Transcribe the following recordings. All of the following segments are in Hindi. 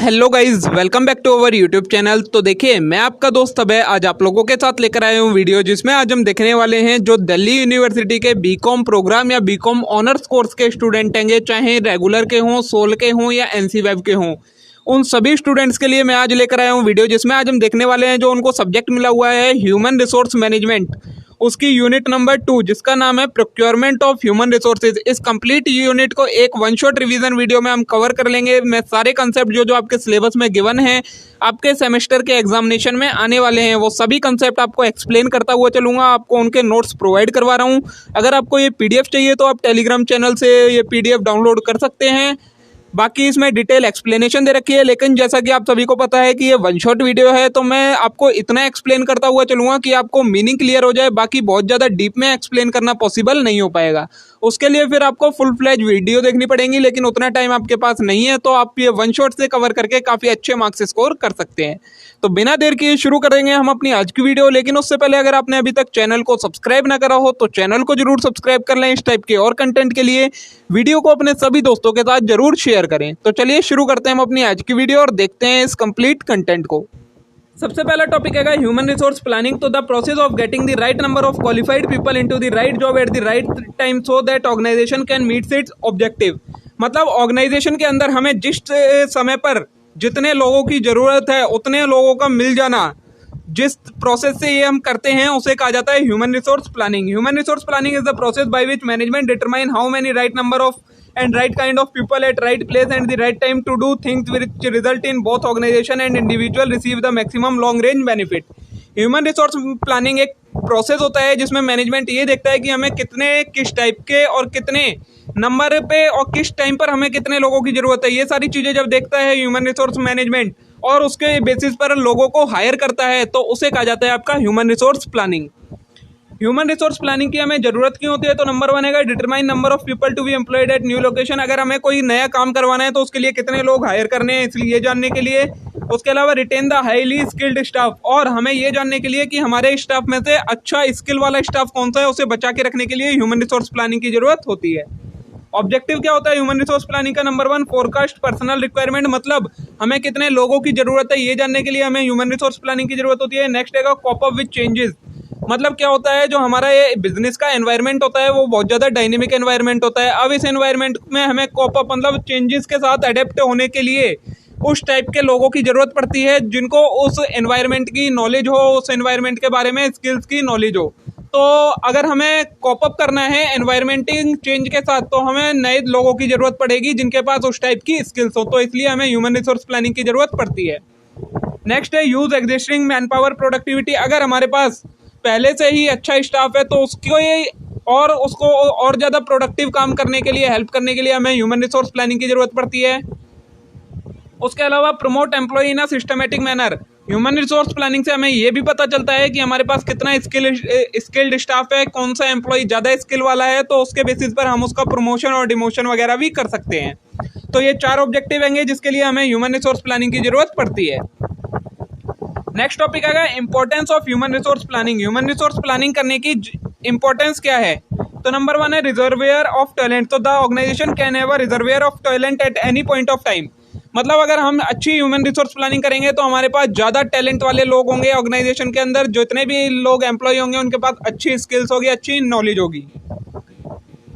Hello guys, welcome back to our YouTube channel. तो देखिए, मैं आपका दोस्त अभय आज आप लोगों के साथ लेकर आया हूँ वीडियो, जिसमें आज हम देखने वाले हैं जो दिल्ली यूनिवर्सिटी के बीकॉम प्रोग्राम या बीकॉम ऑनर्स कोर्स के स्टूडेंट हैं, चाहे रेगुलर के हों, सोल के हों या एनसी वेब के हों, उन सभी स्टूडेंट्स के लिए मैं आज लेकर आया हूँ वीडियो, जिसमें आज हम देखने वाले हैं जो उनको सब्जेक्ट मिला हुआ है ह्यूमन रिसोर्स मैनेजमेंट, उसकी यूनिट नंबर 2 जिसका नाम है प्रोक्योरमेंट ऑफ ह्यूमन रिसोर्सेज। इस कंप्लीट यूनिट को एक वन शॉट रिवीजन वीडियो में हम कवर कर लेंगे। मैं सारे कंसेप्ट जो आपके सिलेबस में गिवन हैं, आपके सेमेस्टर के एग्जामिनेशन में आने वाले हैं, वो सभी कंसेप्ट आपको एक्सप्लेन करता हुआ चलूंगा। आपको उनके नोट्स प्रोवाइड करवा रहा हूँ। अगर आपको ये पीडीएफ चाहिए तो आप टेलीग्राम चैनल से ये पीडीएफ डाउनलोड कर सकते हैं। बाकी इसमें डिटेल एक्सप्लेनेशन दे रखी है, लेकिन जैसा कि आप सभी को पता है कि ये वन शॉट वीडियो है, तो मैं आपको इतना एक्सप्लेन करता हुआ चलूँगा कि आपको मीनिंग क्लियर हो जाए। बाकी बहुत ज़्यादा डीप में एक्सप्लेन करना पॉसिबल नहीं हो पाएगा। उसके लिए फिर आपको फुल फ्लैज वीडियो देखनी पड़ेगी, लेकिन उतना टाइम आपके पास नहीं है, तो आप ये वन शॉट से कवर करके काफ़ी अच्छे मार्क्स स्कोर कर सकते हैं। तो बिना देर किए शुरू करेंगे हम अपनी आज की वीडियो। लेकिन उससे पहले अगर आपने अभी तक चैनल को सब्सक्राइब ना करा हो तो चैनल को जरूर सब्सक्राइब कर लें। इस टाइप के और कंटेंट के लिए वीडियो को अपने सभी दोस्तों के साथ जरूर शेयर करें। तो चलिए शुरू करते हैं हम अपनी आज की वीडियो और देखते हैं इस कंप्लीट कंटेंट को। सबसे पहला टॉपिक है ह्यूमन रिसोर्स प्लानिंग। तो the process of getting the right number of qualified people into the right job at the right time so that organisation can meet its objective. मतलब ऑर्गेनाइजेशन के अंदर हमें जिस समय पर जितने लोगों की जरूरत है उतने लोगों का मिल जाना, जिस प्रोसेस से ये हम करते हैं उसे कहा जाता है human resource planning. Human resource planning is the process by which management determine how many right number of and right kind of people at right place and the right time to do things which result in both organization and individual receive the maximum long range benefit। Human resource planning एक प्रोसेस होता है जिसमें मैनेजमेंट ये देखता है कि हमें कितने किस टाइप के और कितने नंबर पे और किस टाइम पर हमें कितने लोगों की जरूरत है। ये सारी चीजें जब देखता है ह्यूमन रिसोर्स मैनेजमेंट और उसके बेसिस पर लोगों को हायर करता है, तो उसे कहा जाता है आपका human resource planning. Human resource planning की हमें जरूरत क्यों होती है? तो नंबर 1 है determine number of people to be employed at new location. अगर हमें कोई नया काम करवाना है तो उसके लिए कितने लोग हायर करने हैं, इसलिए ये जानने के लिए। उसके अलावा retain the highly skilled staff, और हमें ये जानने के लिए कि हमारे स्टाफ में से अच्छा स्किल वाला स्टाफ कौन सा है, उसे बचा के रखने के लिए ह्यूमन रिसोर्स प्लानिंग की जरूरत होती है। ऑब्जेक्टिव क्या होता है ह्यूमन रिसोर्स प्लानिंग का? नंबर 1 फोरकास्ट पर्सनल रिक्वायरमेंट, मतलब हमें कितने लोगों की जरूरत है ये जानने के लिए हमें ह्यूमन रिसोर्स प्लानिंग की जरूरत होती है। नेक्स्ट है कॉप अप विद चेंजेस, मतलब क्या होता है जो हमारा ये बिजनेस का एनवायरनमेंट होता है वो बहुत ज़्यादा डायनेमिक एनवायरनमेंट होता है। अब इस एनवायरनमेंट में हमें कॉप अप मतलब चेंजेस के साथ अडेप्ट होने के लिए उस टाइप के लोगों की ज़रूरत पड़ती है जिनको उस एनवायरनमेंट की नॉलेज हो, उस एनवायरनमेंट के बारे में स्किल्स की नॉलेज हो। तो अगर हमें कॉप अप करना है एनवायरनमेंटिंग चेंज के साथ तो हमें नए लोगों की ज़रूरत पड़ेगी जिनके पास उस टाइप की स्किल्स हो, तो इसलिए हमें ह्यूमन रिसोर्स प्लानिंग की ज़रूरत पड़ती है। नेक्स्ट है use existing man power productivity. अगर हमारे पास पहले से ही अच्छा स्टाफ है तो उसको और ज़्यादा प्रोडक्टिव काम करने के लिए हेल्प करने के लिए हमें ह्यूमन रिसोर्स प्लानिंग की ज़रूरत पड़ती है। उसके अलावा promote employ in a systematic manner. Human resource planning से हमें यह भी पता चलता है कि हमारे पास कितना स्किल्ड स्टाफ है, कौन सा एम्प्लॉय ज़्यादा स्किल वाला है, तो उसके बेसिस पर हम उसका प्रमोशन और डिमोशन वगैरह भी कर सकते हैं। तो ये 4 ऑब्जेक्टिव हैं जिसके लिए हमें ह्यूमन रिसोर्स प्लानिंग की ज़रूरत पड़ती है। नेक्स्ट टॉपिक आएगा importance of human resource planning. Human resource planning करने की इंपॉर्टेंस क्या है? तो नंबर 1 है रिजर्वेयर ऑफ टैलेंट। तो the organisation can have a reservoir of talent at any point of time. मतलब अगर हम अच्छी ह्यूमन रिसोर्स प्लानिंग करेंगे तो हमारे पास ज़्यादा टैलेंट वाले लोग होंगे ऑर्गेनाइजेशन के अंदर। जितने भी लोग एम्प्लॉय होंगे उनके पास अच्छी स्किल्स होगी, अच्छी नॉलेज होगी।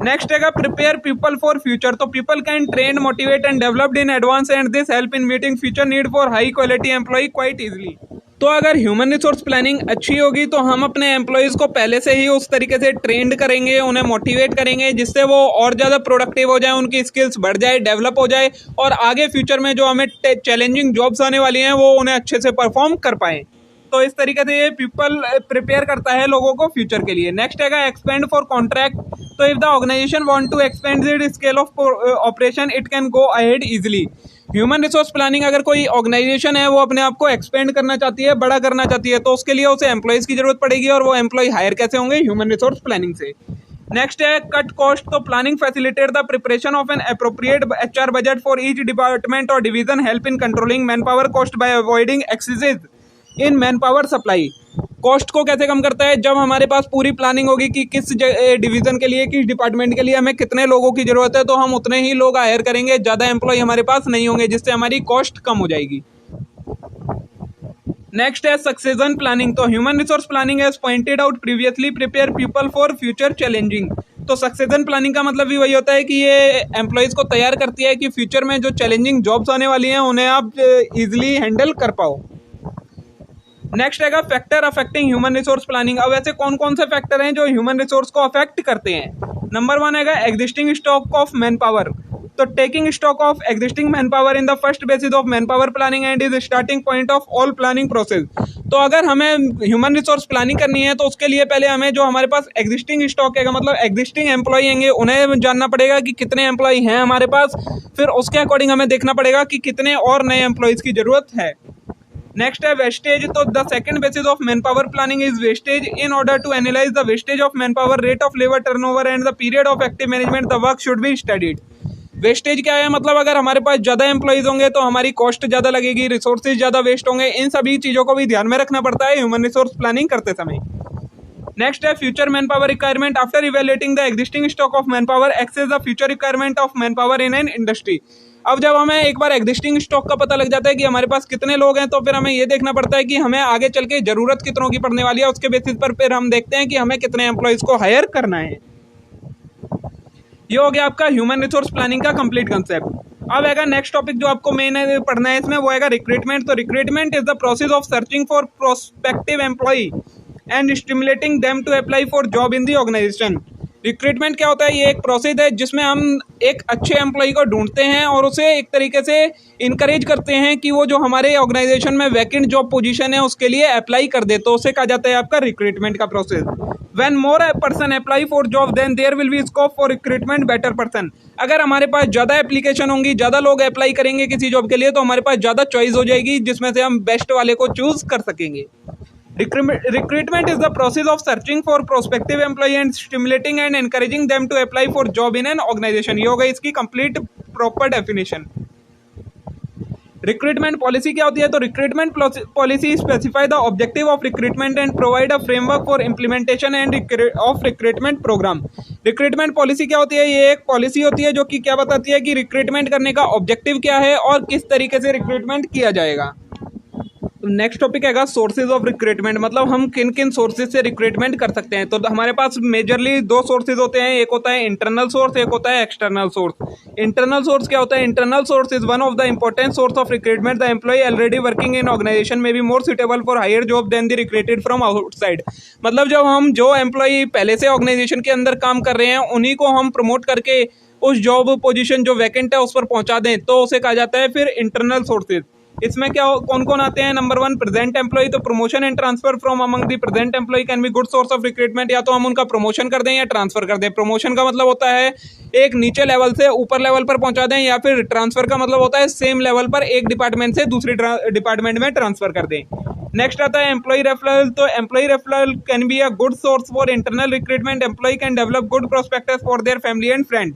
नेक्स्ट है प्रिपेयर पीपल फॉर फ्यूचर। तो people can train, motivate and developed in advance and this help in meeting future need for high quality employ quite easily. तो अगर ह्यूमन रिसोर्स प्लानिंग अच्छी होगी तो हम अपने एम्प्लॉयज़ को पहले से ही उस तरीके से ट्रेंड करेंगे, उन्हें मोटिवेट करेंगे जिससे वो और ज़्यादा प्रोडक्टिव हो जाए, उनकी स्किल्स बढ़ जाए, डेवलप हो जाए और आगे फ्यूचर में जो हमें चैलेंजिंग जॉब्स आने वाली हैं वो उन्हें अच्छे से परफॉर्म कर पाएँ। तो इस तरीके से ये पीपल प्रिपेयर करता है लोगों को फ्यूचर के लिए। नेक्स्ट है एक्सपेंड फॉर कॉन्ट्रैक्ट। तो if the organisation want to expand it scale of operation it can go ahead easily. Human resource planning अगर कोई ऑर्गेनाइजेशन है वो अपने आप को एक्सपेंड करना चाहती है, बड़ा करना चाहती है, तो उसके लिए उसे एम्प्लॉयज़ की जरूरत पड़ेगी और वो एम्प्लॉय हायर कैसे होंगे? ह्यूमन रिसोर्स प्लानिंग से। नेक्स्ट है कट कॉस्ट। तो planning facilitate the preparation of an appropriate HR budget for each department और division, help in controlling man power cost by avoiding excesses in man power supply. Cost को कैसे कम करता है, जब हमारे पास पूरी प्लानिंग होगी कि किस डिवीज़न के लिए, किस डिपार्टमेंट के लिए हमें कितने लोगों की ज़रूरत है, तो हम उतने ही लोग हायर करेंगे, ज़्यादा एम्प्लॉय हमारे पास नहीं होंगे, जिससे हमारी कॉस्ट कम हो जाएगी। नेक्स्ट है सक्सेशन प्लानिंग। तो human resource planning has pointed out previously prepare people for future challenging. तो सक्सेशन प्लानिंग का मतलब भी वही होता है कि ये एम्प्लॉयज़ को तैयार करती है कि फ्यूचर में जो चैलेंजिंग जॉब्स आने वाली हैं उन्हें आप इजीली हैंडल कर पाओ। नेक्स्ट है factor affecting human resource planning. अब ऐसे कौन कौन से फैक्टर हैं जो ह्यूमन रिसोर्स को अफेक्ट करते हैं। नंबर 1 है existing stock of man power. तो taking stock of existing man power in the first basis of man power planning and is starting point of all planning process. तो अगर हमें ह्यूमन रिसोर्स प्लानिंग करनी है तो उसके लिए पहले हमें जो हमारे पास एग्जिस्टिंग स्टॉक है, मतलब एग्जिस्टिंग एम्प्लॉय होंगे, उन्हें जानना पड़ेगा कि कितने एम्प्लॉय हैं हमारे पास। फिर उसके अकॉर्डिंग हमें देखना पड़ेगा कि कितने और नए एम्प्लॉयज़ की ज़रूरत है। नेक्स्ट है वेस्टेज। तो the second basis of man power planning is wastage. In order to analyse the wastage of man power, rate of labour turnover and the period of active management, the work should be studied. Wastage क्या है, मतलब अगर हमारे पास ज़्यादा एम्प्लॉयज़ होंगे तो हमारी कॉस्ट ज़्यादा लगेगी, रिसोर्सेज ज़्यादा वेस्ट होंगे। इन सभी चीज़ों को भी ध्यान में रखना पड़ता है ह्यूमन रिसोर्स प्लानिंग करते समय। नेक्स्ट है future manpower requirement. After evaluating the existing stock of man power, assess the future requirement of man power in an industry. अब जब हमें एक बार एग्जिस्टिंग स्टॉक का पता लग जाता है कि हमारे पास कितने लोग हैं, तो फिर हमें ये देखना पड़ता है कि हमें आगे चल के ज़रूरत कितनों की पड़ने वाली है। उसके बेसिस पर फिर हम देखते हैं कि हमें कितने एम्प्लॉयज़ को हायर करना है। ये हो गया आपका ह्यूमन रिसोर्स प्लानिंग का कंप्लीट कंसेप्ट। अब आएगा नेक्स्ट टॉपिक जो आपको मेन पढ़ना है इसमें, वो आएगा रिक्रूटमेंट। तो recruitment is the process of searching for prospective employ and stimulating them to apply for job in the organisation. Recruitment क्या होता है, ये एक प्रोसेस है जिसमें हम एक अच्छे एम्प्लॉय को ढूंढते हैं और उसे एक तरीके से इनकरेज करते हैं कि वो जो हमारे ऑर्गेनाइजेशन में वैकेंट जॉब पोजीशन है उसके लिए अप्लाई कर दे। तो उसे कहा जाता है आपका रिक्रूटमेंट का process. When more person apply for job, then there will be scope for recruitment better person। अगर हमारे पास ज़्यादा एप्लीकेशन होंगी, ज़्यादा लोग अप्लाई करेंगे किसी जॉब के लिए, तो हमारे पास ज़्यादा चॉइस हो जाएगी जिसमें से हम बेस्ट वाले को चूज कर सकेंगे। Recruitment is the process of searching for prospective employee and stimulating and encouraging them to apply for job in an organization। ये हो गई इसकी complete proper definition। Recruitment policy क्या होती है, तो recruitment policy specify the objective of recruitment and provide a framework for implementation and of recruitment programme. Recruitment policy क्या होती है, ये एक पॉलिसी होती है जो कि क्या बताती है कि रिक्रूटमेंट करने का ऑब्जेक्टिव क्या है और किस तरीके से रिक्रूटमेंट किया जाएगा। नेक्स्ट टॉपिक है सोर्सेज ऑफ रिक्रूटमेंट, मतलब हम किन किन सोर्सेज से रिक्रूटमेंट कर सकते हैं। तो हमारे पास मेजरली दो सोर्सेज होते हैं, एक होता है इंटरनल सोर्स, एक होता है एक्सटर्नल सोर्स। इंटरनल सोर्स क्या होता है, internal source is one of the important source of recruitment. The employ already working in organization में be more suitable for higher job than the recruited from outside. मतलब जब हम जो एम्प्लॉय पहले से ऑर्गेनाइजेशन के अंदर काम कर रहे हैं उन्हीं को हम प्रमोट करके उस जॉब पोजीशन जो वैकेंट है उस पर पहुंचा दें, तो उसे कहा जाता है फिर इंटरनल सोर्सेज। इसमें क्या कौन कौन आते हैं, नंबर 1 प्रेजेंट एम्प्लॉय। तो promotion and transfer from among the present employ can be good source of recruitment. या तो हम उनका प्रमोशन कर दें या ट्रांसफर कर दें। प्रमोशन का मतलब होता है एक नीचे लेवल से ऊपर लेवल पर पहुंचा दें, या फिर ट्रांसफर का मतलब होता है सेम लेवल पर एक डिपार्टमेंट से दूसरे डिपार्टमेंट में ट्रांसफर कर दें। नेक्स्ट आता है एम्प्लॉय रेफरल। तो employ referral can be a good source for internal recruitment. Employ can develop good prospectus for their family and friend.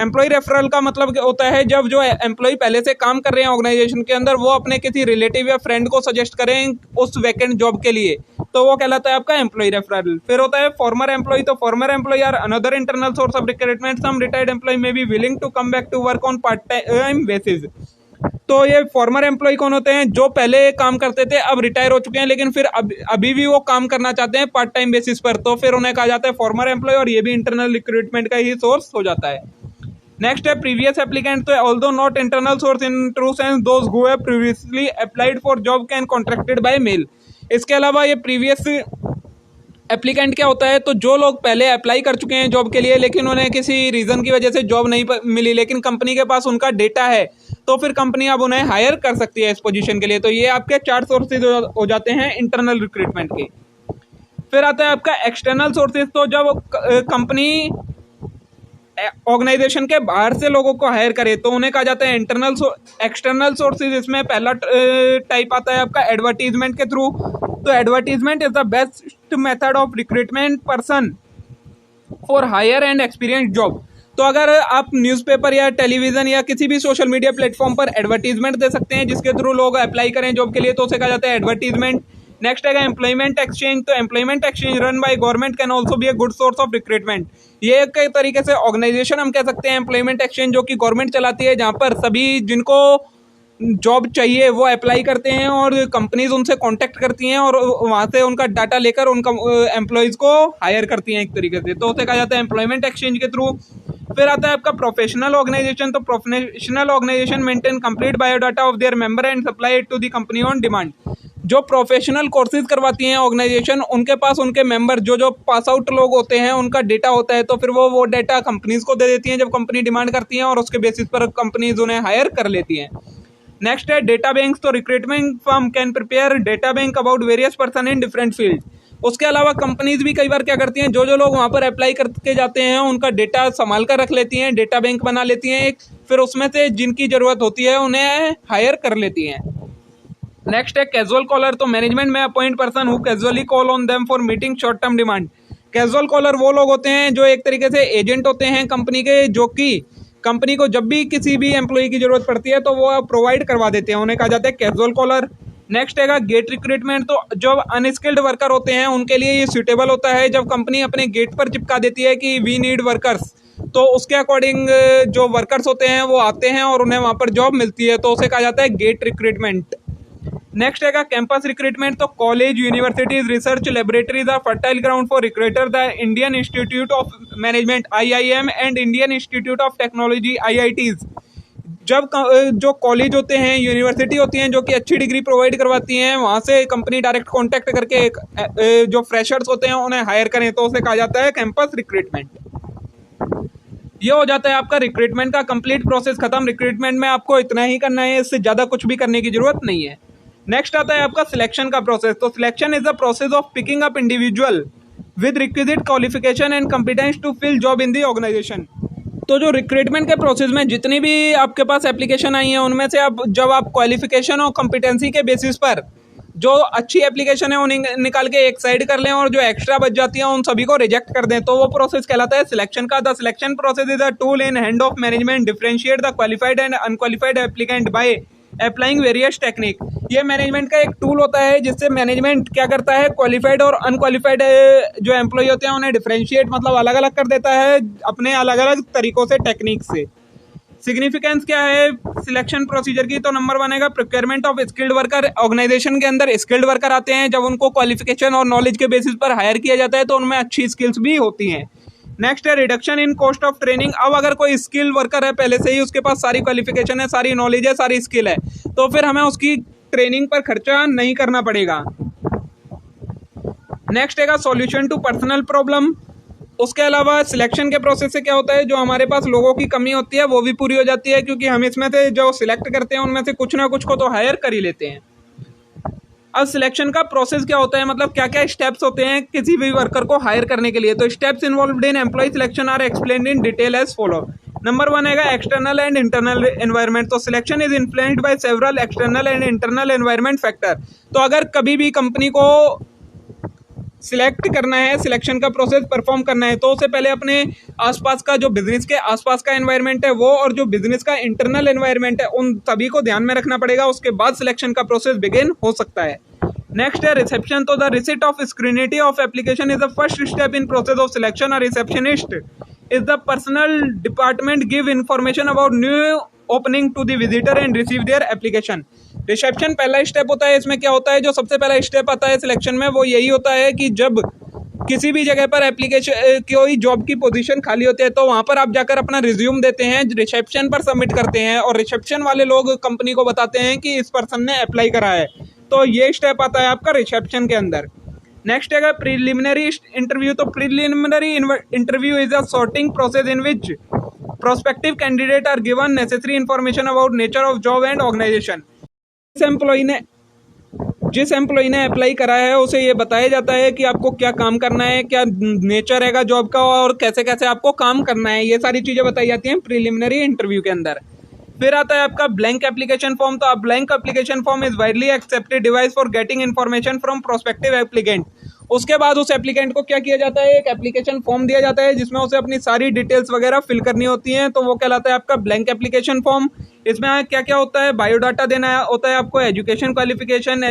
Employ referral का मतलब होता है जब जो एम्प्लॉय पहले से काम कर रहे हैं ऑर्गेनाइजेशन के अंदर वो अपने किसी रिलेटिव या फ्रेंड को सजेस्ट करें उस वैकेंट जॉब के लिए, तो वो कहलाता है आपका एम्प्लॉय रेफरल। फिर होता है फॉर्मर एम्प्लॉय। तो former employ are another internal source of recruitment. Some retired employ may be willing to come back to work on part time basis. तो ये फॉर्मर एम्प्लॉय कौन होते हैं, जो पहले काम करते थे अब रिटायर हो चुके हैं लेकिन फिर अभी भी वो काम करना चाहते हैं पार्ट टाइम बेसिस पर, तो फिर उन्हें कहा जाता है फॉर्मर एम्प्लॉय, और ये भी इंटरनल रिक्रूटमेंट का ही सोर्स हो जाता है। नेक्स्ट है प्रीवियस एप्लीकेंट। तो although not internal source in true sense, those who have previously applied for job can contracted by mail. इसके अलावा ये प्रीवियस एप्लीकेंट क्या होता है, तो जो लोग पहले अप्लाई कर चुके हैं जॉब के लिए लेकिन उन्हें किसी रीज़न की वजह से जॉब नहीं मिली, लेकिन कंपनी के पास उनका डेटा है, तो फिर कंपनी अब उन्हें हायर कर सकती है इस पोजीशन के लिए। तो ये आपके 4 सोर्सेज हो जाते हैं इंटरनल रिक्रूटमेंट के। फिर आता है आपका एक्सटर्नल सोर्सेज। तो जब कंपनी ऑर्गेनाइजेशन के बाहर से लोगों को हायर करे तो उन्हें कहा जाता है एक्सटर्नल सोर्सेज। इसमें पहला टाइप आता है आपका एडवर्टीजमेंट के थ्रू। तो advertisement is the best method of recruitment person for higher and experience job. तो अगर आप न्यूज़पेपर या टेलीविज़न या किसी भी सोशल मीडिया प्लेटफॉर्म पर एडवर्टीजमेंट दे सकते हैं जिसके थ्रू लोग अप्लाई करें जॉब के लिए, तो उसे कहा जाता है एडवर्टीजमेंट। नेक्स्ट है एम्प्लॉयमेंट एक्सचेंज। तो employment exchange run by government can also be a good source of recruitment. ये एक तरीके से ऑर्गेनाइजेशन हम कह सकते हैं एम्प्लॉयमेंट एक्सचेंज, जो कि गवर्नमेंट चलाती है, जहाँ पर सभी जिनको जॉब चाहिए वो अप्लाई करते हैं और कंपनीज उनसे कांटेक्ट करती हैं और वहाँ से उनका डाटा लेकर उनका एम्प्लॉयज़ को हायर करती हैं एक तरीके से। तो उसे कहा जाता है एम्प्लॉयमेंट एक्सचेंज के थ्रू। फिर आता है आपका प्रोफेशनल ऑर्गेनाइजेशन। तो professional organisation maintain complete biodata of their member and supply it to the company on demand. जो प्रोफेशनल कोर्सेज करवाती हैं ऑर्गेनाइजेशन, उनके पास उनके मेंबर जो पास आउट लोग होते हैं उनका डेटा होता है, तो फिर वो डेटा कंपनीज को दे देती हैं जब कंपनी डिमांड करती हैं और उसके बेसिस पर कंपनीज उन्हें हायर कर लेती हैं। नेक्स्ट है डेटा बैंक। तो recruitment firm can prepare data bank about various person in different field. उसके अलावा कंपनीज भी कई बार क्या करती हैं, जो लोग वहाँ पर अप्लाई करके जाते हैं उनका डेटा संभाल कर रख लेती हैं, डेटा बैंक बना लेती हैं एक, फिर उसमें से जिनकी ज़रूरत होती है उन्हें हायर कर लेती हैं। नेक्स्ट है कैजुअल कॉलर। तो मैनेजमेंट में appoint person who casually call on them for meeting short term demand. Casual caller वो लोग होते हैं जो एक तरीके से एजेंट होते हैं कंपनी के, जो कि कंपनी को जब भी किसी भी एम्प्लॉय की जरूरत पड़ती है तो वो प्रोवाइड करवा देते हैं, उन्हें कहा जाता है कैजुअल कॉलर। नेक्स्ट है गेट रिक्रूटमेंट। तो जो अनस्किल्ड वर्कर होते हैं उनके लिए ये सूटेबल होता है जब कंपनी अपने गेट पर चिपका देती है कि वी नीड वर्कर्स, तो उसके अकॉर्डिंग जो वर्कर्स होते हैं वो आते हैं और उन्हें वहाँ पर जॉब मिलती है, तो उसे कहा जाता है गेट रिक्रूटमेंट। नेक्स्ट है कैंपस रिक्रूटमेंट। तो college, universities, research laboratories are fertile ground for recruiter. The Indian Institute of Management IIM and Indian Institute of Technology IITs, जब जो कॉलेज होते हैं, यूनिवर्सिटी होती हैं जो कि अच्छी डिग्री प्रोवाइड करवाती हैं, वहाँ से कंपनी डायरेक्ट कॉन्टैक्ट करके जो फ्रेशर्स होते हैं उन्हें हायर करें, तो उसे कहा जाता है कैंपस रिक्रूटमेंट। ये हो जाता है आपका रिक्रूटमेंट का कंप्लीट प्रोसेस खत्म। रिक्रूटमेंट में आपको इतना ही करना है, इससे ज़्यादा कुछ भी करने की जरूरत नहीं है। नेक्स्ट आता है आपका सिलेक्शन का प्रोसेस। तो selection is the process of picking up individual with requisite qualification and competence to fill job in the organisation. तो जो रिक्रूटमेंट के प्रोसेस में जितनी भी आपके पास एप्लीकेशन आई हैं उनमें से जब आप क्वालिफिकेशन और कॉम्पिटेंसी के बेसिस पर जो अच्छी एप्लीकेशन है उन्हें निकाल के एक साइड कर लें और जो एक्स्ट्रा बच जाती हैं उन सभी को रिजेक्ट कर दें, तो वो प्रोसेस कहलाता है सिलेक्शन का। The selection process is a tool in hand of management differentiate the qualified and unqualified applicant by applying various technique. ये मैनेजमेंट का एक टूल होता है जिससे मैनेजमेंट क्या करता है, क्वालिफाइड और अनक्वालिफाइड जो एम्प्लॉय होते हैं उन्हें डिफरेंशिएट मतलब अलग अलग कर देता है अपने अलग अलग तरीकों से, टेक्निक से। सिग्निफिकेंस क्या है सिलेक्शन प्रोसीजर की? तो नंबर 1 है प्रिक्वायरमेंट ऑफ स्किल्ड वर्कर। ऑर्गेनाइजेशन के अंदर स्किल्ड वर्कर आते हैं, जब उनको क्वालिफिकेशन और नॉलेज के बेसिस पर हायर किया जाता है तो उनमें अच्छी स्किल्स भी होती हैं। नेक्स्ट है reduction in cost of training. अब अगर कोई स्किल वर्कर है, पहले से ही उसके पास सारी क्वालिफिकेशन है, सारी नॉलेज है, सारी स्किल है, तो फिर हमें उसकी ट्रेनिंग पर खर्चा नहीं करना पड़ेगा। नेक्स्ट है सॉल्यूशन टू पर्सनल प्रॉब्लम। उसके अलावा सिलेक्शन के प्रोसेस से क्या होता है, जो हमारे पास लोगों की कमी होती है वो भी पूरी हो जाती है, क्योंकि हम इसमें से जो सिलेक्ट करते हैं उनमें से कुछ ना कुछ को तो हायर कर ही लेते हैं। अब सिलेक्शन का प्रोसेस क्या होता है, मतलब क्या क्या स्टेप्स होते हैं किसी भी वर्कर को हायर करने के लिए? तो steps involved in employ selection are explained in detail as follow. Number 1 है एक्सटर्नल एंड इंटरनल एनवायरनमेंट। तो selection is influenced by several external and internal environment factor. तो अगर कभी भी कंपनी को सिलेक्ट करना है, सिलेक्शन का प्रोसेस परफॉर्म करना है, तो उससे पहले अपने आसपास का जो बिजनेस के आसपास का एनवायरनमेंट है वो और जो बिजनेस का इंटरनल एनवायरनमेंट है उन सभी को ध्यान में रखना पड़ेगा, उसके बाद सिलेक्शन का प्रोसेस बिगिन हो सकता है। नेक्स्ट है रिसेप्शन। तो the receipt of scrutiny of application is the first step in process of selection. A receptionist is the personnel department give information about new opening to the visitor and receive their application. Reception पहला स्टेप होता है। इसमें क्या होता है, जो सबसे पहला स्टेप आता है सिलेक्शन में वो यही होता है कि जब किसी भी जगह पर एप्लीकेशन कोई जॉब की पोजीशन खाली होती है तो वहाँ पर आप जाकर अपना रिज्यूम देते हैं, रिसेप्शन पर सबमिट करते हैं और रिसेप्शन वाले लोग कंपनी को बताते हैं कि इस पर्सन ने अप्लाई करा है। तो ये स्टेप आता है आपका रिसेप्शन के अंदर। नेक्स्ट है प्रीलिमिनरी इंटरव्यू। तो preliminary interview is a sorting process in which prospective candidate are given necessary information about nature of job and organisation. जिस एम्प्लॉय ने अप्लाई करा है उसे ये बताया जाता है कि आपको क्या काम करना है, क्या नेचर है जॉब का और कैसे कैसे आपको काम करना है, ये सारी चीज़ें बताई जाती हैं प्रीलिमिनरी इंटरव्यू के अंदर। फिर आता है आपका ब्लैंक एप्लीकेशन फॉर्म। तो blank application form is widely accepted device for getting information from prospective applicant. उसके बाद उस एप्लीकेंट को क्या किया जाता है, एक एप्लीकेशन फॉर्म दिया जाता है जिसमें उसे अपनी सारी डिटेल्स वगैरह फिल करनी होती हैं, तो वो कहलाता है आपका ब्लैंक एप्लीकेशन फॉर्म। इसमें क्या क्या होता है, बायोडाटा देना होता है आपको, एजुकेशन क्वालिफिकेशन,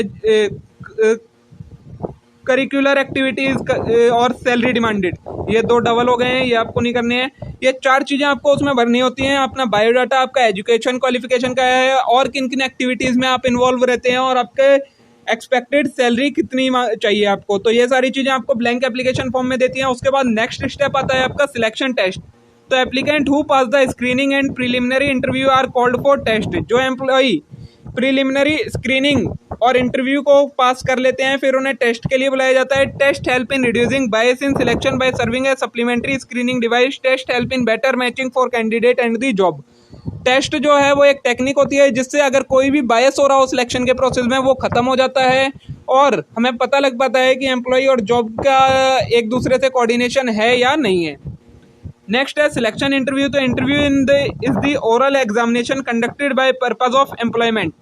करिकुलर एक्टिविटीज और सैलरी डिमांडेड, ये 2 डबल हो गए हैं, ये आपको नहीं करने हैं। ये 4 चीज़ें आपको उसमें भरनी होती हैं, अपना बायोडाटा, आपका एजुकेशन क्वालिफिकेशन का है और किन किन एक्टिविटीज़ में आप इन्वॉल्व रहते हैं और आपके एक्सपेक्टेड सैलरी कितनी चाहिए आपको। तो ये सारी चीज़ें आपको ब्लैंक एप्लीकेशन फॉर्म में देती हैं। उसके बाद नेक्स्ट स्टेप आता है आपका सिलेक्शन टेस्ट। तो applicant who pass the screening and preliminary interview are called for test. जो एम्प्लॉई प्रिलिमिनरी स्क्रीनिंग और इंटरव्यू को पास कर लेते हैं फिर उन्हें टेस्ट के लिए बुलाया जाता है। Test help in reducing bias in selection by serving a supplementary screening device. Test help in better matching for candidate and the job. Test जो है वो एक टेक्निक होती है जिससे अगर कोई भी बायस हो रहा हो सिलेक्शन के प्रोसेस में वो खत्म हो जाता है और हमें पता लग पाता है कि एम्प्लॉय और जॉब का एक दूसरे से कोऑर्डिनेशन है या नहीं है। नेक्स्ट है सिलेक्शन इंटरव्यू। तो interview is the oral examination conducted by purpose of employment.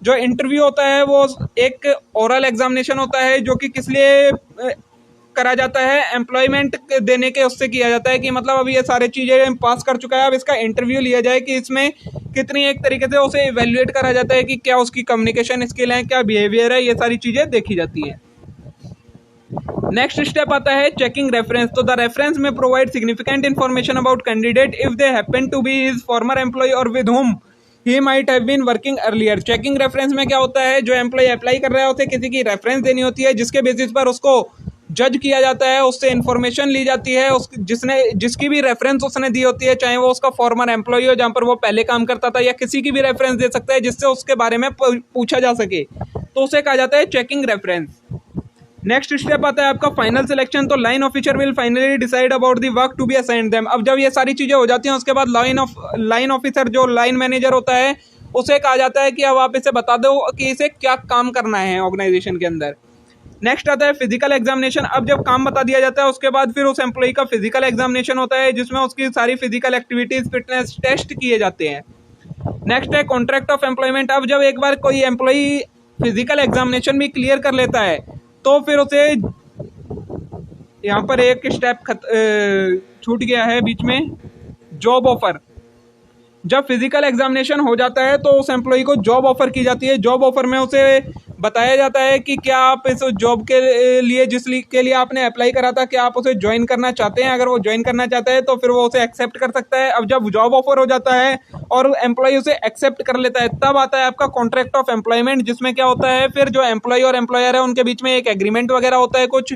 जो इंटरव्यू होता है वो एक ओरल एग्जामिनेशन होता है जो कि किस लिए करा जाता है, एम्प्लॉयमेंट देने के उससे किया जाता है कि मतलब अभी ये सारी चीज़ें पास कर चुका है, अब इसका इंटरव्यू लिया जाए कि इसमें कितनी एक तरीके से उसे इवेल्युएट करा जाता है कि क्या उसकी कम्युनिकेशन स्किल है, क्या बिहेवियर है, ये सारी चीज़ें देखी जाती है। नेक्स्ट स्टेप आता है चेकिंग रेफरेंस। तो द रेफरेंस में provide significant information about candidate if they happen to be his former employ or with whom he might have been working earlier. Checking reference में क्या होता है, जो एम्प्लॉय अप्लाई कर रहा है उसे किसी की रेफरेंस देनी होती है जिसके बेसिस पर उसको जज किया जाता है, उससे इन्फॉर्मेशन ली जाती है, जिसकी भी रेफरेंस उसने दी होती है, चाहे वो उसका फॉर्मर एम्प्लॉय हो जहाँ पर वो पहले काम करता था या किसी की भी रेफरेंस दे सकता है जिससे उसके बारे में पूछा जा सके, तो उसे कहा जाता है चेकिंग रेफरेंस। नेक्स्ट स्टेप आता है आपका फाइनल सिलेक्शन। तो line officer will finally decide about the work to be assigned them. अब जब ये सारी चीज़ें हो जाती हैं उसके बाद लाइन ऑफिसर जो लाइन मैनेजर होता है उसे कहा जाता है कि अब आप इसे बता दो कि इसे क्या काम करना है ऑर्गेनाइजेशन के अंदर। नेक्स्ट आता है फिजिकल एग्जामिनेशन। अब जब काम बता दिया जाता है उसके बाद फिर उस एम्प्लॉय का फिजिकल एग्जामिनेशन होता है जिसमें उसकी सारी फिजिकल एक्टिविटीज फिटनेस टेस्ट किए जाते हैं। नेक्स्ट है कॉन्ट्रैक्ट ऑफ एम्प्लॉयमेंट। अब जब एक बार कोई एम्प्लॉय फिजिकल एग्जामिनेशन भी क्लियर कर लेता है तो फिर उसे यहाँ पर एक स्टेप छूट गया है बीच में, जॉब ऑफर। जब फिजिकल एग्जामिनेशन हो जाता है तो उस एम्प्लॉय को जॉब ऑफर की जाती है। जॉब ऑफर में उसे बताया जाता है कि क्या आप इस जॉब के लिए के लिए आपने अप्लाई करा था, क्या आप उसे ज्वाइन करना चाहते हैं। अगर वो ज्वाइन करना चाहता है तो फिर वो उसे एक्सेप्ट कर सकता है। अब जब जॉब ऑफर हो जाता है और एम्प्लॉय उसे एक्सेप्ट कर लेता है तब आता है आपका कॉन्ट्रैक्ट ऑफ एम्प्लॉयमेंट, जिसमें क्या होता है फिर जो एम्प्लॉय और एम्प्लॉयर है उनके बीच में एक एग्रीमेंट वगैरह होता है कुछ,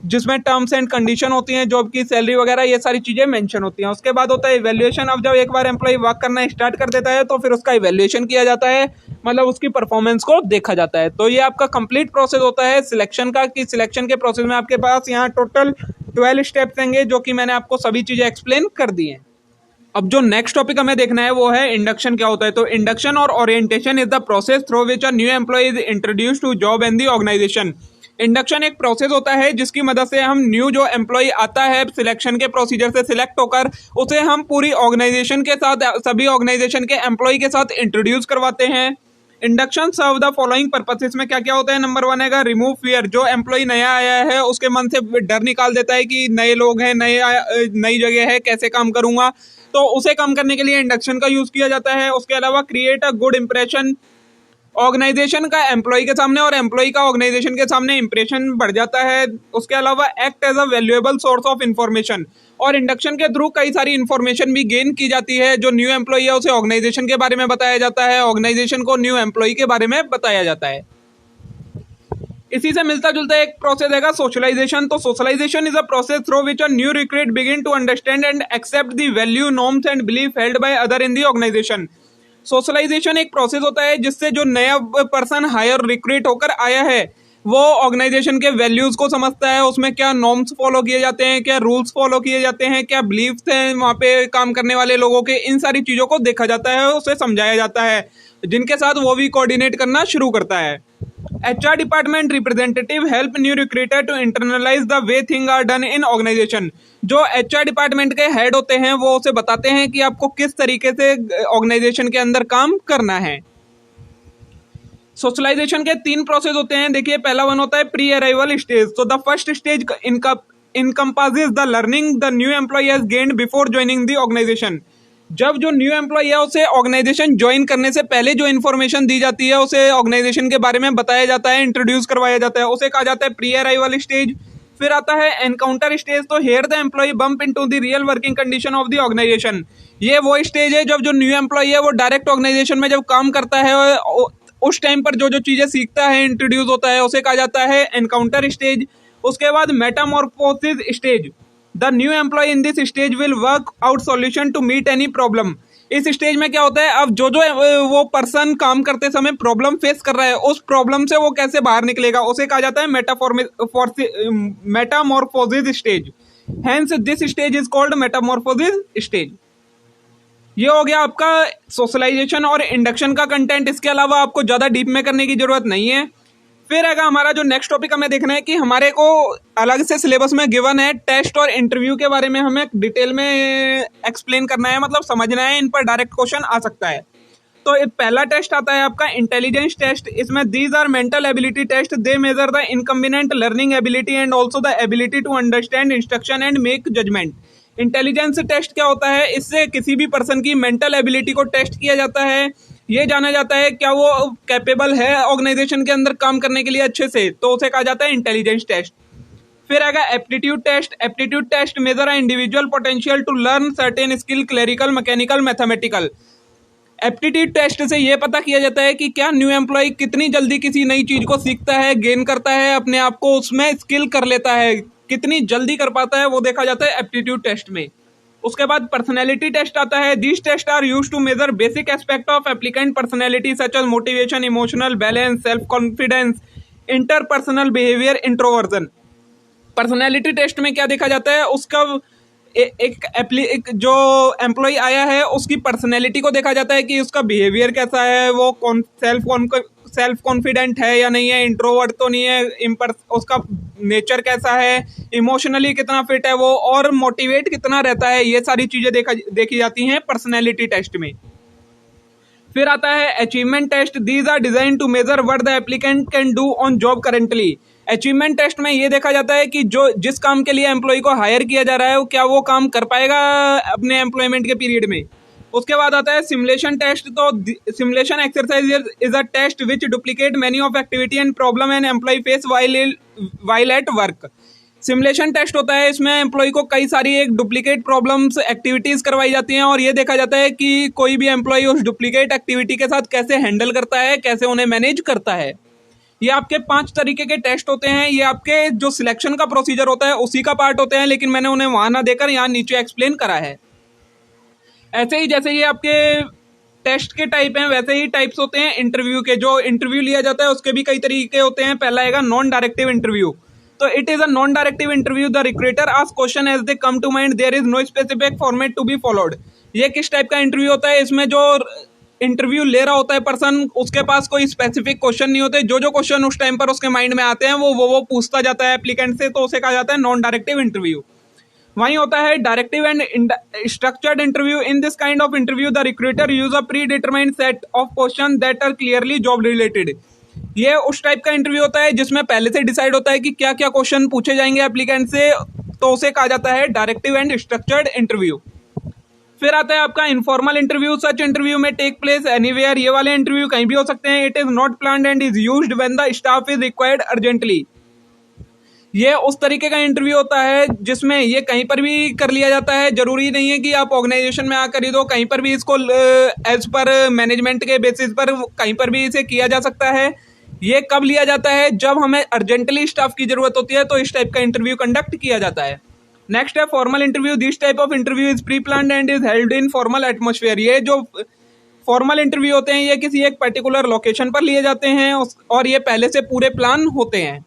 जिसमें टर्म्स एंड कंडीशन होती हैं, जॉब की सैलरी वगैरह ये सारी चीज़ें मेंशन होती हैं। उसके बाद होता है इवैल्यूएशन। अब जब एक बार एम्प्लॉय वर्क करना स्टार्ट कर देता है तो फिर उसका इवैल्यूएशन किया जाता है, मतलब उसकी परफॉर्मेंस को देखा जाता है। तो ये आपका कंप्लीट प्रोसेस होता है सिलेक्शन का, कि सिलेक्शन के प्रोसेस में आपके पास यहाँ टोटल 12 स्टेप्स होंगे जो कि मैंने आपको सभी चीज़ें एक्सप्लेन कर दी हैं। अब जो नेक्स्ट टॉपिक हमें देखना है वो है इंडक्शन क्या होता है। तो इंडक्शन और orientation is the process through which a new employ is introduce to job and the organisation. Induction एक प्रोसेस होता है जिसकी मदद से हम न्यू जो एम्प्लॉय आता है सिलेक्शन के प्रोसीजर से सिलेक्ट होकर उसे हम पूरी ऑर्गेनाइजेशन के साथ, सभी ऑर्गेनाइजेशन के एम्प्लॉय के साथ इंट्रोड्यूस करवाते हैं। Induction serve the following purpose. इसमें क्या क्या होता है, नंबर 1 है रिमूव फियर। जो एम्प्लॉय नया आया है उसके मन से डर निकाल देता है कि नए लोग हैं, नई जगह है, कैसे काम करूंगा, तो उसे कम करने के लिए इंडक्शन का यूज किया जाता है। उसके अलावा create a good impression organisation का एम्प्लॉय के सामने और एम्प्लॉय का ऑर्गेनाइजेशन के सामने इंप्रेशन बढ़ जाता है। उसके अलावा act as a valuable source of information. और इंडक्शन के थ्रू कई सारी इंफॉर्मेशन भी गेन की जाती है। जो न्यू एम्प्लॉय है उसे ऑर्गेनाइजेशन के बारे में बताया जाता है, ऑर्गेनाइजेशन को न्यू एम्प्लॉय के बारे में बताया जाता है। इसी से मिलता जुलता एक प्रोसेस है सोशलाइजेशन। तो socialisation is a process through which a new recruit begin to understand and accept the value, norms and belief held by other in the organisation. Socialisation एक प्रोसेस होता है जिससे जो नया पर्सन हायर रिक्रूट होकर आया है वो ऑर्गेनाइजेशन के वैल्यूज को समझता है, उसमें क्या नॉर्म्स फॉलो किए जाते हैं, क्या रूल्स फॉलो किए जाते हैं, क्या बिलीफ्स हैं वहाँ पे काम करने वाले लोगों के, इन सारी चीज़ों को देखा जाता है, उसे समझाया जाता है, जिनके साथ वो भी कोऑर्डिनेट करना शुरू करता है। HR department representative help new recruiter to internalise the way thing are done in organisation. जो HR डिपार्टमेंट के हेड होते हैं वो उसे बताते हैं कि आपको किस तरीके से ऑर्गेनाइजेशन के अंदर काम करना है। सोशलाइजेशन के 3 प्रोसेस होते हैं। देखिए, पहला वन होता है प्री अराइवल स्टेज। तो the first stage encompasses the learning the new employee has gained before joining the organization। जब जो न्यू एम्प्लॉय है उसे ऑर्गेनाइजेशन ज्वाइन करने से पहले जो इन्फॉर्मेशन दी जाती है, उसे ऑर्गेनाइजेशन के बारे में बताया जाता है, इंट्रोड्यूस करवाया जाता है, उसे कहा जाता है प्री अराइवल स्टेज। फिर आता है एनकाउंटर स्टेज। तो here the employ bump into the real working condition of the organisation. ये वो स्टेज है जब जो न्यू एम्प्लॉय है वो डायरेक्ट ऑर्गेनाइजेशन में जब काम करता है, उस टाइम पर जो जो चीजें सीखता है, इंट्रोड्यूस होता है, उसे कहा जाता है एनकाउंटर स्टेज। उसके बाद metamorphosis stage. The new employ in this stage will work out solution to meet any problem. इस स्टेज में क्या होता है, अब जो जो वो पर्सन काम करते समय प्रॉब्लम फेस कर रहा है, उस प्रॉब्लम से वो कैसे बाहर निकलेगा, उसे कहा जाता है Metamorphosis stage. Hence this stage is called Metamorphosis stage. ये हो गया आपका सोशलाइजेशन और इंडक्शन का कंटेंट। इसके अलावा आपको ज़्यादा डीप में करने की जरूरत नहीं है। फिर आएगा हमारा जो नेक्स्ट टॉपिक हमें देखना है कि हमारे को अलग से सिलेबस में गिवन है टेस्ट और इंटरव्यू के बारे में हमें डिटेल में एक्सप्लेन करना है, मतलब समझना है, इन पर डायरेक्ट क्वेश्चन आ सकता है। तो पहला टेस्ट आता है आपका इंटेलिजेंस टेस्ट। इसमें these are mental ability test. They measure the incumbent learning ability and also the ability to understand instruction and make judgement. Intelligence test क्या होता है, इससे किसी भी पर्सन की मेंटल एबिलिटी को टेस्ट किया जाता है। ये जाना जाता है क्या वो कैपेबल है ऑर्गेनाइजेशन के अंदर काम करने के लिए अच्छे से, तो उसे कहा जाता है इंटेलिजेंस टेस्ट। फिर आएगा aptitude test. Aptitude test measure a individual potential to learn certain skill, clerical, mechanical, mathematical. Aptitude test से ये पता किया जाता है कि क्या न्यू एम्प्लॉय कितनी जल्दी किसी नई चीज को सीखता है, गेन करता है, अपने आप को उसमें स्किल कर लेता है, कितनी जल्दी कर पाता है, वो देखा जाता है एप्टीट्यूड टेस्ट में। उसके बाद पर्सनैलिटी टेस्ट आता है। This test are used to measure basic aspect of applicant personality such as motivation, emotional balance, self confidence, interpersonal behaviour, introversion. Personality test में क्या देखा जाता है, उसका एक जो एम्प्लॉय आया है उसकी पर्सनैलिटी को देखा जाता है कि उसका बिहेवियर कैसा है, वो सेल्फ कॉन्फिडेंट है या नहीं है, इंट्रोवर्ट तो नहीं है, उसका नेचर कैसा है, इमोशनली कितना फिट है वो, और मोटिवेट कितना रहता है। ये सारी चीजें देखी जाती हैं पर्सनैलिटी टेस्ट में। फिर आता है achievement test. These are design to measure what the applicant can do on job currently. Achievement test में ये देखा जाता है कि जो जिस काम के लिए एम्प्लॉय को हायर किया जा रहा है, वो क्या वो काम कर पाएगा अपने एम्प्लॉयमेंट के पीरियड में। उसके बाद आता है सिमुलेशन टेस्ट। तो simulation exercise is a test which duplicate many of activity and problem and employ face while at work. Simulation test होता है, इसमें एम्प्लॉय को कई सारी एक डुप्लीकेट प्रॉब्लम्स एक्टिविटीज करवाई जाती हैं और ये देखा जाता है कि कोई भी एम्प्लॉय उस डुप्लीकेट एक्टिविटी के साथ कैसे हैंडल करता है, कैसे उन्हें मैनेज करता है। ये आपके 5 तरीके के टेस्ट होते हैं। ये आपके जो सिलेक्शन का प्रोसीजर होता है उसी का पार्ट होते हैं, लेकिन मैंने उन्हें वहां ना देकर यहाँ नीचे एक्सप्लेन करा है। ऐसे ही जैसे ये आपके टेस्ट के टाइप हैं, वैसे ही टाइप्स होते हैं इंटरव्यू के। जो इंटरव्यू लिया जाता है उसके भी कई तरीके होते हैं। पहला आएगा नॉन डायरेक्टिव इंटरव्यू। तो it is a non directive interview. The recruiter ask question as they come to mind, there is no specific format to be followed. ये किस टाइप का इंटरव्यू होता है, इसमें जो इंटरव्यू ले रहा होता है पर्सन, उसके पास कोई स्पेसिफिक क्वेश्चन नहीं होते। जो जो क्वेश्चन उस टाइम पर उसके माइंड में आते हैं वो पूछता जाता है एप्लीकेंट से, तो उसे कहा जाता है नॉन डायरेक्टिव इंटरव्यू। वहीं होता है directive and structured interview. In this kind of interview the recruiter use a pre determined set of question that are clearly job related. ये उस टाइप का इंटरव्यू होता है जिसमें पहले से डिसाइड होता है कि क्या क्या क्वेश्चन पूछे जाएंगे एप्लीकेंट से, तो उसे कहा जाता है डायरेक्टिव एंड स्ट्रक्चर्ड इंटरव्यू। फिर आता है आपका इनफॉर्मल इंटरव्यू। सच इंटरव्यू में टेक प्लेस एनीवेयर। ये वाले इंटरव्यू कहीं भी हो सकते हैं। It is not planned and is used when the staff is required urgently. ये उस तरीके का इंटरव्यू होता है जिसमें ये कहीं पर भी कर लिया जाता है। जरूरी नहीं है कि आप ऑर्गेनाइजेशन में आकर ही दो, कहीं पर भी इसको एज पर मैनेजमेंट के बेसिस पर कहीं पर भी इसे किया जा सकता है। ये कब लिया जाता है, जब हमें अर्जेंटली स्टाफ की जरूरत होती है, तो इस टाइप का इंटरव्यू कंडक्ट किया जाता है। नेक्स्ट है formal interview. This type of interview is pre planned and is held in formal atmosphere. ये जो फॉर्मल इंटरव्यू होते हैं ये किसी एक पर्टिकुलर लोकेशन पर लिए जाते हैं और ये पहले से पूरे प्लान होते हैं।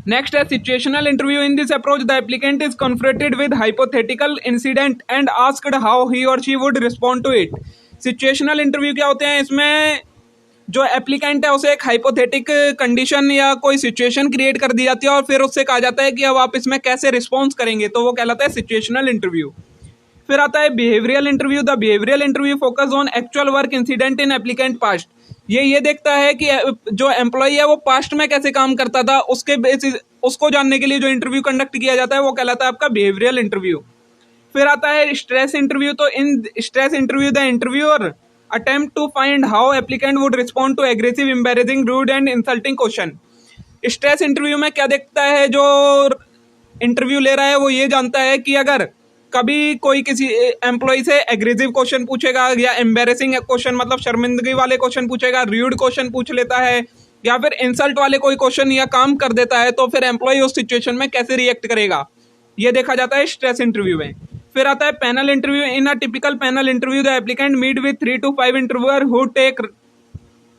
नेक्स्ट है situational interview. In this approach the applicant is confronted with hypothetical incident and asked how he or she would respond to it. Situational interview क्या होते हैं, इसमें जो एप्लीकेंट है उसे एक हाइपोथेटिक कंडीशन या कोई सिचुएशन क्रिएट कर दी जाती है और फिर उससे कहा जाता है कि अब आप इसमें कैसे रिस्पॉन्स करेंगे, तो वो कहलाता है सिचुएशनल इंटरव्यू। फिर आता है behavioural interview. The behavioural interview focus on actual work incident in applicant past. ये देखता है कि जो एम्प्लॉय है वो पास्ट में कैसे काम करता था, उसके बेसिस उसको जानने के लिए जो इंटरव्यू कंडक्ट किया जाता है वो कहलाता है आपका बिहेवियरल इंटरव्यू। फिर आता है स्ट्रेस इंटरव्यू। तो in stress interview the interviewer attempt to find how applicant would respond to aggressive, embarrassing, rude and insulting question. Stress interview में क्या देखता है जो इंटरव्यू ले रहा है, वो ये जानता है कि अगर कभी कोई किसी एम्प्लॉय से एग्रेसिव क्वेश्चन पूछेगा या एम्बैरेसिंग क्वेश्चन मतलब शर्मिंदगी वाले क्वेश्चन पूछेगा, र्यूड क्वेश्चन पूछ लेता है या फिर इंसल्ट वाले कोई क्वेश्चन या काम कर देता है, तो फिर एम्प्लॉय उस सिचुएशन में कैसे रिएक्ट करेगा, ये देखा जाता है स्ट्रेस इंटरव्यू में। फिर आता है panel interview. In a typical panel interview the applicant meet with 3 to 5 interviewer who take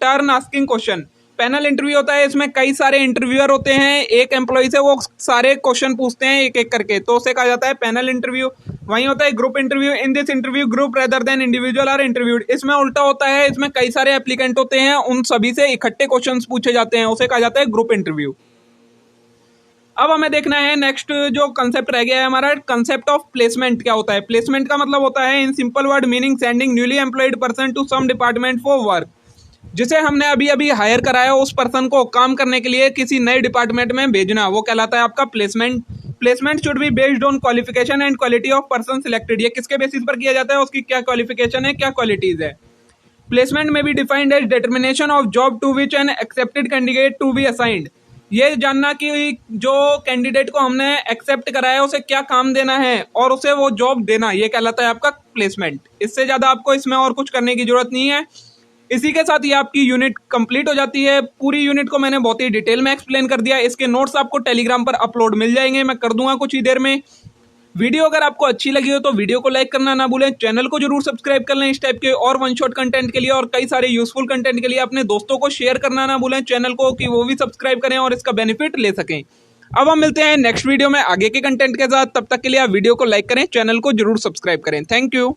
turn asking question. Panel interview होता है, इसमें कई सारे इंटरव्यूअर होते हैं, एक एम्प्लॉय से वो सारे क्वेश्चन पूछते हैं एक एक करके, तो उसे कहा जाता है पैनल इंटरव्यू। वहीं होता है group interview. In this interview group rather than individual are interviewed. इसमें उल्टा होता है, इसमें कई सारे एप्लीकेंट होते हैं, उन सभी से इकट्ठे क्वेश्चन पूछे जाते हैं, उसे कहा जाता है ग्रुप इंटरव्यू। अब हमें देखना है नेक्स्ट जो कंसेप्ट रह गया है हमारा, कंसेप्ट ऑफ प्लेसमेंट क्या होता है। प्लेसमेंट का मतलब होता है in simple word meaning sending newly employed person to some department for work. जिसे हमने अभी अभी हायर कराया उस पर्सन को काम करने के लिए किसी नए डिपार्टमेंट में भेजना, वो कहलाता है आपका placement. Placement should be based on qualification and quality of person selected. ये किसके बेसिस पर किया जाता है, उसकी क्या क्वालिफिकेशन है, क्या क्वालिटीज है। प्लेसमेंट में be defined as determination of job to which an accepted candidate to be assigned. ये जानना कि जो कैंडिडेट को हमने एक्सेप्ट कराया उसे क्या काम देना है और उसे वो जॉब देना, ये कहलाता है आपका प्लेसमेंट। इससे ज़्यादा आपको इसमें और कुछ करने की जरूरत नहीं है। इसी के साथ ये आपकी यूनिट कंप्लीट हो जाती है। पूरी यूनिट को मैंने बहुत ही डिटेल में एक्सप्लेन कर दिया। इसके नोट्स आपको टेलीग्राम पर अपलोड मिल जाएंगे, मैं कर दूंगा कुछ ही देर में। वीडियो अगर आपको अच्छी लगी हो तो वीडियो को लाइक करना ना भूलें, चैनल को जरूर सब्सक्राइब कर लें इस टाइप के और वन शॉट कंटेंट के लिए और कई सारे यूजफुल कंटेंट के लिए। अपने दोस्तों को शेयर करना ना भूलें चैनल को, कि वो भी सब्सक्राइब करें और इसका बेनिफिट ले सकें। अब हम मिलते हैं नेक्स्ट वीडियो में आगे के कंटेंट के साथ, तब तक के लिए आप वीडियो को लाइक करें, चैनल को जरूर सब्सक्राइब करें। Thank you.